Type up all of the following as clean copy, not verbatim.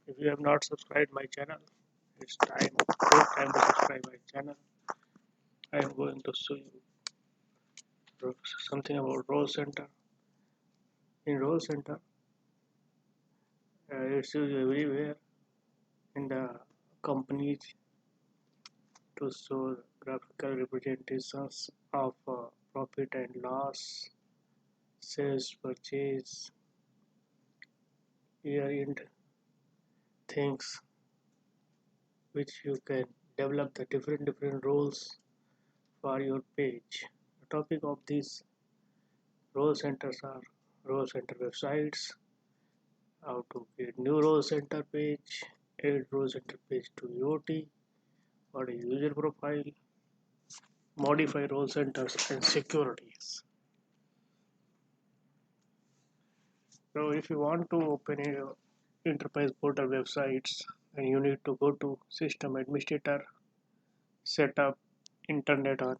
If you have not subscribed my channel, it's time, good time to subscribe my channel. I am going to show you something about role center. In role center, it's used everywhere in the companies to show graphical representations of profit and loss, sales, purchase, year-end things, which you can develop the different roles for your page. The topic of these role centers are role center websites, how to create new role center page, add role center page to UOT, what a user profile, modify role centers and securities. So if you want to open a enterprise portal websites, then you need to go to system administrator, set up internet on,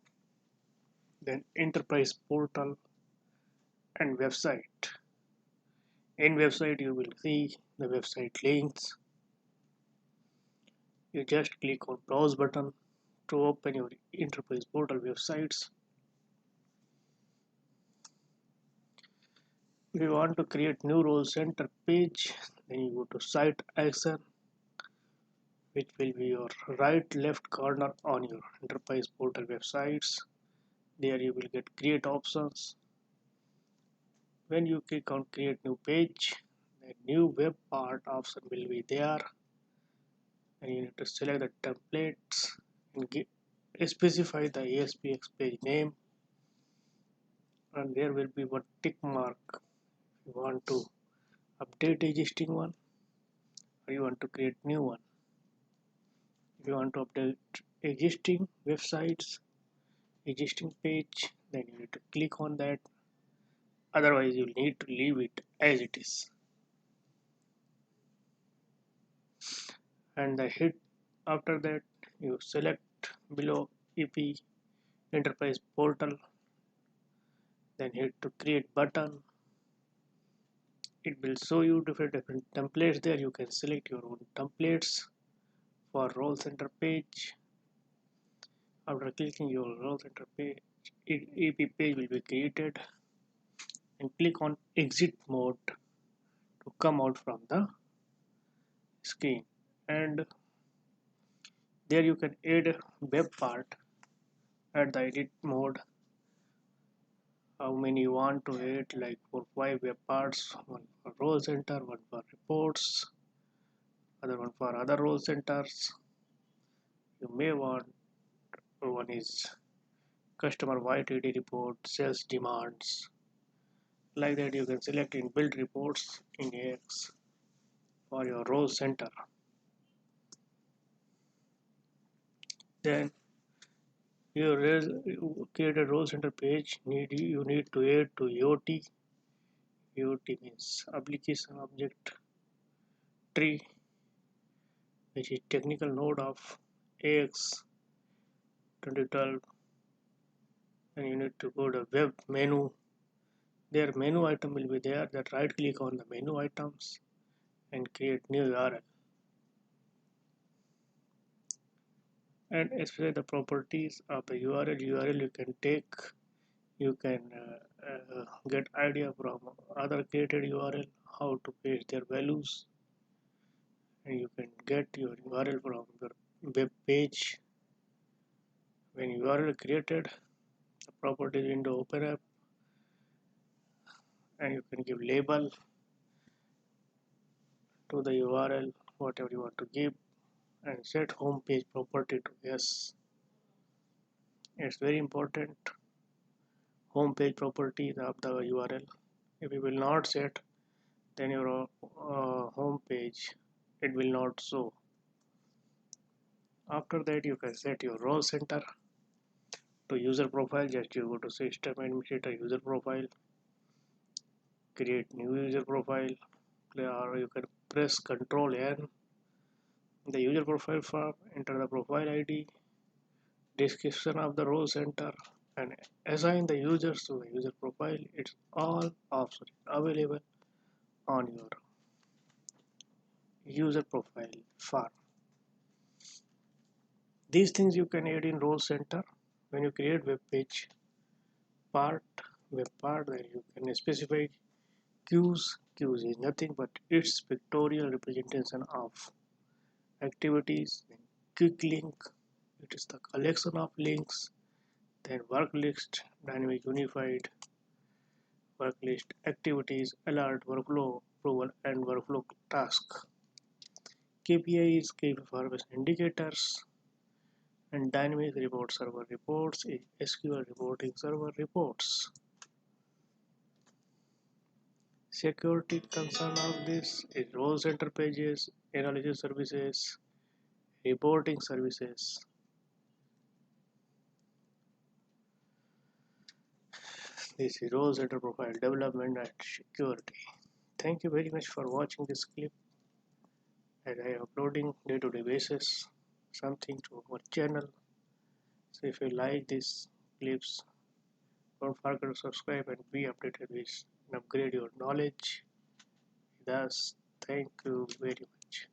then enterprise portal and website. In website you will see the website links. You just click on browse button to open your enterprise portal websites. If you want to create new role center page, then you go to site action, which will be your right left corner on your enterprise portal websites. There you will get create options. When you click on create new page, the new web part option will be there, and you need to select the templates and specify the ASPX page name, and there will be one tick mark if you want to update existing one or you want to create new one. If you want to update existing websites, existing page, then you need to click on that, otherwise you'll need to leave it as it is. And the hit after that, you select below EP enterprise portal, then hit to create button. It will show you different templates there. You can select your own templates for role center page. After clicking your role center page, EP page will be created, and click on exit mode to come out from the screen, and there you can add web part at the edit mode. How many you want to add, like 4-5 web parts, one for role center, one for reports, other one for other role centers. You may want one is customer YTD report, sales demands. Like that you can select in build reports in AX for your role center. Then you create a role center page, you need to add to UOT. UOT means application object tree, which is technical node of AX 2012, and you need to go to web menu. Their menu item will be there. That right click on the menu items and create new URL. And especially the properties of the URL you can take. You can get idea from other created URL how to paste their values, and you can get your URL from your web page. When URL created, the properties window open up, and you can give label to the URL whatever you want to give, and set home page property to yes. It's very important, home page properties of the URL. If you will not set, then your home page it will not show. After that you can set your role center to user profile. Just you go to system administrator user profile, create new user profile, or you can press Ctrl N the user profile form, enter the profile ID, description of the role center, and assign the users to the user profile. It's all options available on your user profile form. These things you can add in role center when you create web page part, web part, then you can specify queues. Queues is nothing but its pictorial representation of activities. Then quick link, it is the collection of links. Then work list, dynamic unified work list, activities, alert, workflow, approval, and workflow task. KPI is key performance indicators, and dynamic report server reports is SQL reporting server reports. Security concern of this is role center pages, analysis services, reporting services. This is role center profile development and security. Thank you very much for watching this clip, and I am uploading day-to-day basis something to our channel. So if you like these clips, don't forget to subscribe and be updated with and upgrade your knowledge. Thus, thank you very much.